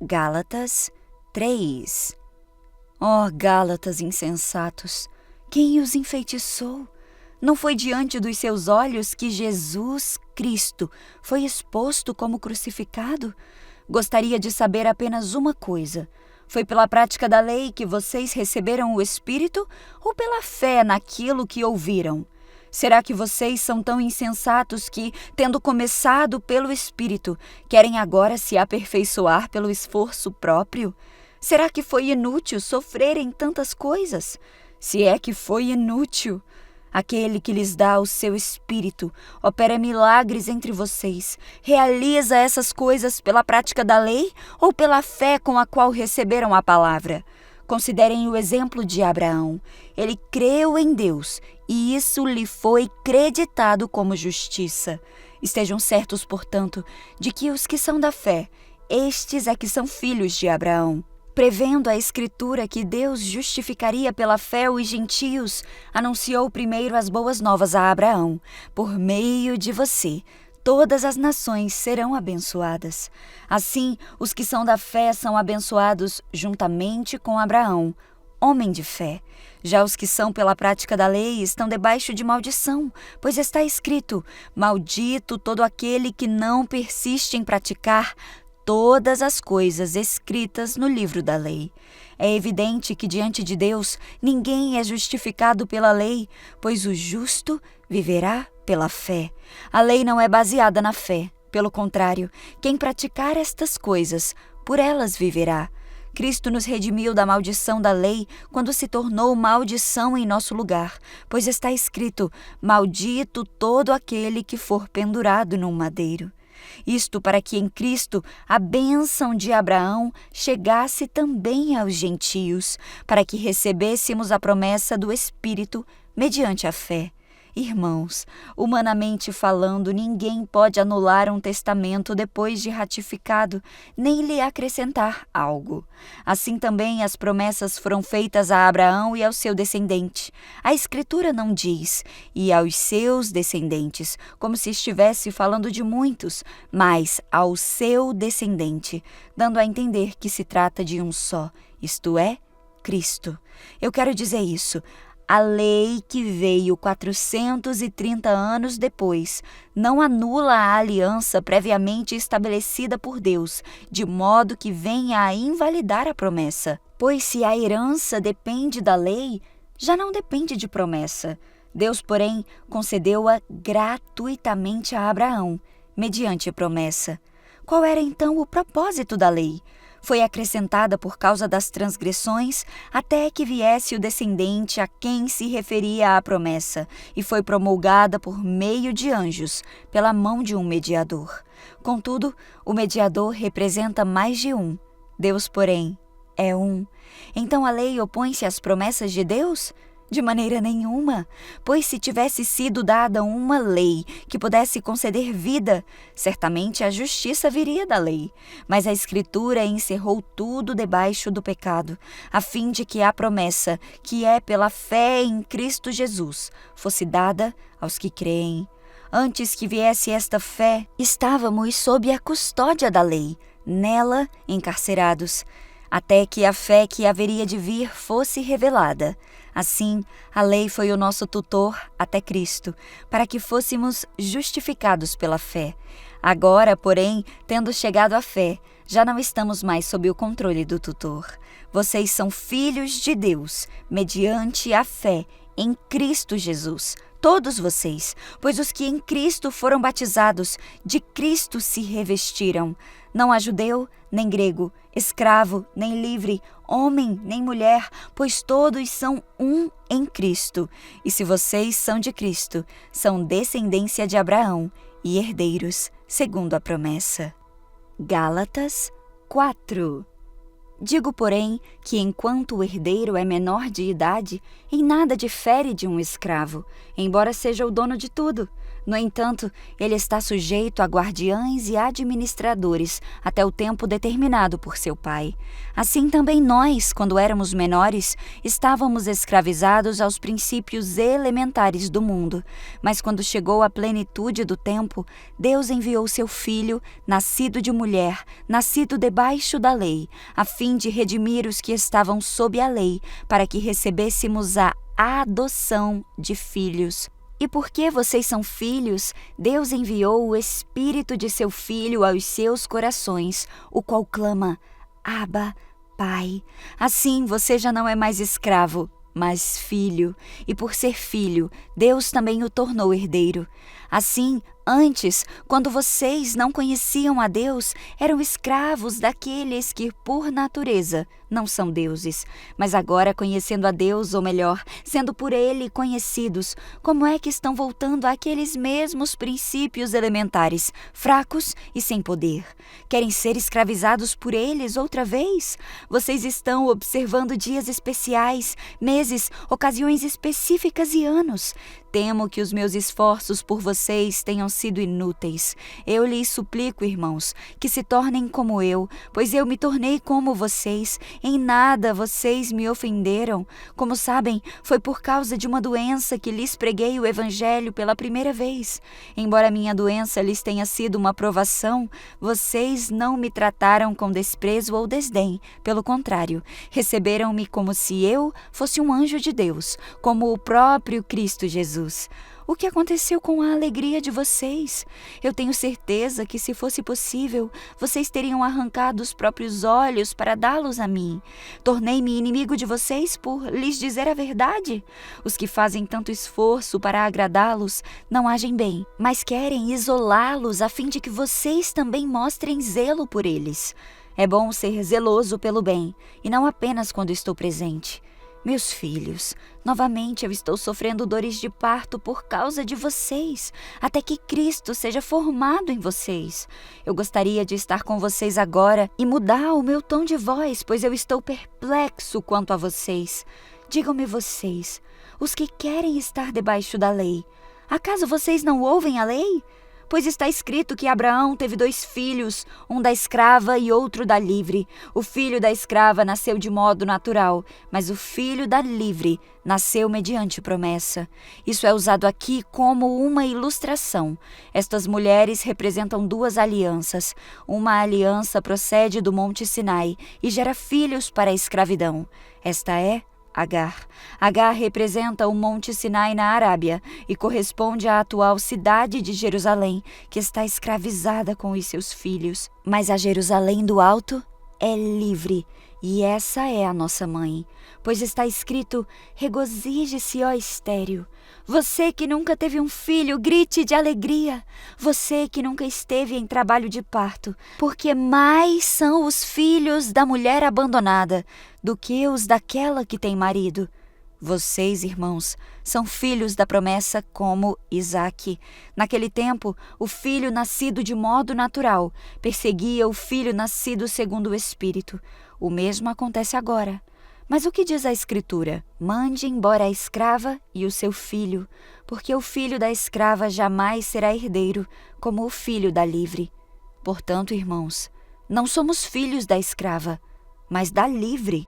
Gálatas 3. Ó Gálatas insensatos, quem os enfeitiçou? Não foi diante dos seus olhos que Jesus Cristo foi exposto como crucificado? Gostaria de saber apenas uma coisa: foi pela prática da lei que vocês receberam o Espírito ou pela fé naquilo que ouviram? Será que vocês são tão insensatos que, tendo começado pelo Espírito, querem agora se aperfeiçoar pelo esforço próprio? Será que foi inútil sofrerem tantas coisas? Se é que foi inútil, aquele que lhes dá o seu Espírito opera milagres entre vocês, realiza essas coisas pela prática da lei ou pela fé com a qual receberam a palavra? Considerem o exemplo de Abraão. Ele creu em Deus e isso lhe foi creditado como justiça. Estejam certos, portanto, de que os que são da fé, estes é que são filhos de Abraão. Prevendo a Escritura que Deus justificaria pela fé os gentios, anunciou primeiro as boas novas a Abraão: por meio de você, todas as nações serão abençoadas. Assim, os que são da fé são abençoados juntamente com Abraão, homem de fé. Já os que são pela prática da lei estão debaixo de maldição, pois está escrito: maldito todo aquele que não persiste em praticar todas as coisas escritas no livro da lei. É evidente que diante de Deus ninguém é justificado pela lei, pois o justo viverá pela fé. A lei não é baseada na fé. Pelo contrário, quem praticar estas coisas, por elas viverá. Cristo nos redimiu da maldição da lei quando se tornou maldição em nosso lugar, pois está escrito: maldito todo aquele que for pendurado num madeiro. Isto para que em Cristo a bênção de Abraão chegasse também aos gentios, para que recebêssemos a promessa do Espírito mediante a fé. Irmãos, humanamente falando, ninguém pode anular um testamento depois de ratificado, nem lhe acrescentar algo. Assim também as promessas foram feitas a Abraão e ao seu descendente. A Escritura não diz, e aos seus descendentes, como se estivesse falando de muitos, mas ao seu descendente, dando a entender que se trata de um só, isto é, Cristo. Eu quero dizer isso. A lei que veio 430 anos depois não anula a aliança previamente estabelecida por Deus, de modo que venha a invalidar a promessa. Pois se a herança depende da lei, já não depende de promessa. Deus, porém, concedeu-a gratuitamente a Abraão, mediante promessa. Qual era então o propósito da lei? Foi acrescentada por causa das transgressões, até que viesse o descendente a quem se referia a promessa, e foi promulgada por meio de anjos, pela mão de um mediador. Contudo, o mediador representa mais de um. Deus, porém, é um. Então a lei opõe-se às promessas de Deus? De maneira nenhuma, pois se tivesse sido dada uma lei que pudesse conceder vida, certamente a justiça viria da lei. Mas a Escritura encerrou tudo debaixo do pecado, a fim de que a promessa, que é pela fé em Cristo Jesus, fosse dada aos que creem. Antes que viesse esta fé, estávamos sob a custódia da lei, nela encarcerados, até que a fé que haveria de vir fosse revelada. Assim, a lei foi o nosso tutor até Cristo, para que fôssemos justificados pela fé. Agora, porém, tendo chegado à fé, já não estamos mais sob o controle do tutor. Vocês são filhos de Deus, mediante a fé em Cristo Jesus. Todos vocês, pois os que em Cristo foram batizados, de Cristo se revestiram. Não há judeu, nem grego, escravo, nem livre, homem, nem mulher, pois todos são um em Cristo. E se vocês são de Cristo, são descendência de Abraão e herdeiros, segundo a promessa. Gálatas 4. Digo, porém, que enquanto o herdeiro é menor de idade, em nada difere de um escravo, embora seja o dono de tudo, No entanto, ele está sujeito a guardiães e administradores até o tempo determinado por seu pai. Assim também nós, quando éramos menores, estávamos escravizados aos princípios elementares do mundo. Mas quando chegou a plenitude do tempo, Deus enviou seu Filho, nascido de mulher, nascido debaixo da lei, a fim de redimir os que estavam sob a lei, para que recebêssemos a adoção de filhos. E porque vocês são filhos, Deus enviou o Espírito de seu Filho aos seus corações, o qual clama: Abba, Pai. Assim você já não é mais escravo, mas filho. E por ser filho, Deus também o tornou herdeiro. Assim, antes, quando vocês não conheciam a Deus, eram escravos daqueles que, por natureza, não são deuses. Mas agora, conhecendo a Deus, ou melhor, sendo por Ele conhecidos, como é que estão voltando àqueles mesmos princípios elementares, fracos e sem poder? Querem ser escravizados por eles outra vez? Vocês estão observando dias especiais, meses, ocasiões específicas e anos. Temo que os meus esforços por vocês tenham sido inúteis. Eu lhes suplico, irmãos, que se tornem como eu, pois eu me tornei como vocês. Em nada vocês me ofenderam. Como sabem, foi por causa de uma doença que lhes preguei o Evangelho pela primeira vez. Embora minha doença lhes tenha sido uma provação, vocês não me trataram com desprezo ou desdém. Pelo contrário, receberam-me como se eu fosse um anjo de Deus, como o próprio Cristo Jesus. O que aconteceu com a alegria de vocês? Eu tenho certeza que, se fosse possível, vocês teriam arrancado os próprios olhos para dá-los a mim. Tornei-me inimigo de vocês por lhes dizer a verdade? Os que fazem tanto esforço para agradá-los não agem bem, mas querem isolá-los a fim de que vocês também mostrem zelo por eles. É bom ser zeloso pelo bem, e não apenas quando estou presente. Meus filhos, novamente eu estou sofrendo dores de parto por causa de vocês, até que Cristo seja formado em vocês. Eu gostaria de estar com vocês agora e mudar o meu tom de voz, pois eu estou perplexo quanto a vocês. Digam-me vocês, os que querem estar debaixo da lei, acaso vocês não ouvem a lei? Pois está escrito que Abraão teve 2 filhos, um da escrava e outro da livre. O filho da escrava nasceu de modo natural, mas o filho da livre nasceu mediante promessa. Isso é usado aqui como uma ilustração. Estas mulheres representam 2 alianças. Uma aliança procede do Monte Sinai e gera filhos para a escravidão. Esta é Agar. Agar representa o Monte Sinai na Arábia e corresponde à atual cidade de Jerusalém, que está escravizada com os seus filhos. Mas a Jerusalém do Alto é livre, e essa é a nossa mãe. Pois está escrito: regozije-se, ó estéril. Você que nunca teve um filho, grite de alegria. Você que nunca esteve em trabalho de parto, porque mais são os filhos da mulher abandonada do que os daquela que tem marido. Vocês, irmãos, são filhos da promessa como Isaque. Naquele tempo, o filho nascido de modo natural perseguia o filho nascido segundo o Espírito. O mesmo acontece agora. Mas o que diz a Escritura? Mande embora a escrava e o seu filho, porque o filho da escrava jamais será herdeiro, como o filho da livre. Portanto, irmãos, não somos filhos da escrava, mas da livre.